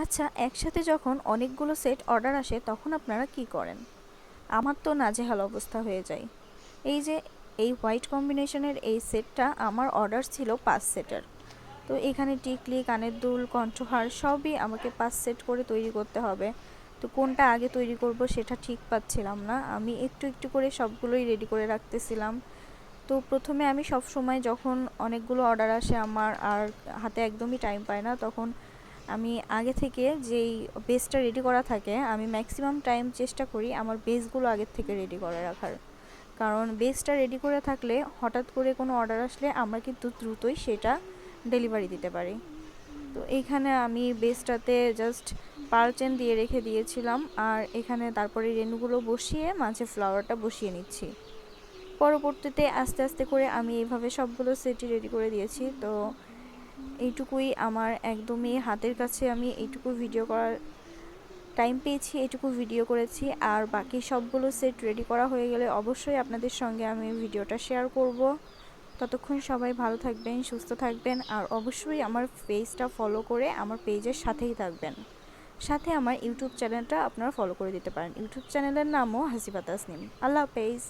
আচ্ছা, একসাথে যখন অনেকগুলো সেট অর্ডার আসে তখন আপনারা কি করেন? আমার তো নাজেহাল অবস্থা হয়ে যায়। এই যে এই হোয়াইট কম্বিনেশনের এই সেটটা আমার অর্ডার ছিল ৫ সেটের। তো এখানে টিকলি, কানের দুল, কণ্ঠহার সবই আমাকে ৫ সেট করে তৈরি করতে হবে। তো কোনটা আগে তৈরি করব সেটা ঠিক পাচ্ছিলাম না। আমি একটু একটু করে সবগুলোই রেডি করে রাখতেছিলাম। তো প্রথমে আমি সবসময় যখন অনেকগুলো অর্ডার আসে আমার আর হাতে একদমই টাইম পাই না, তখন আমি আগে থেকে যেই বেসটা রেডি করা থাকে আমি ম্যাক্সিমাম টাইম চেষ্টা করি আমার বেসগুলো আগের থেকে রেডি করে রাখার। কারণ বেসটা রেডি করে থাকলে হঠাৎ করে কোনো অর্ডার আসলে আমরা কিন্তু দ্রুতই সেটা ডেলিভারি দিতে পারি। তো এইখানে আমি বেসটাতে জাস্ট পার্ল চেন দিয়ে রেখে দিয়েছিলাম, আর এখানে তারপরে রেনুগুলো বসিয়ে মাঝে ফ্লাওয়ারটা বসিয়ে নিচ্ছি। পরবর্তীতে আস্তে আস্তে করে আমি এইভাবে সবগুলো সেটই রেডি করে দিয়েছি। তো এইটুকুই আমার একদমই হাতের কাছে, আমি এইটুকু ভিডিও করার টাইম পেয়েছি, এইটুকু ভিডিও করেছি। আর বাকি সবগুলো সেট রেডি করা হয়ে গেলে অবশ্যই আপনাদের সঙ্গে আমি ভিডিওটা শেয়ার করব। ততক্ষণ সবাই ভালো থাকবেন, সুস্থ থাকবেন, আর অবশ্যই আমার পেজটা ফলো করে আমার পেজের সাথেই থাকবেন। সাথে আমার ইউটিউব চ্যানেলটা আপনারা ফলো করে দিতে পারেন। ইউটিউব চ্যানেলের নামও হাসিবা তাসনিম। আল্লাহ হাফেজ।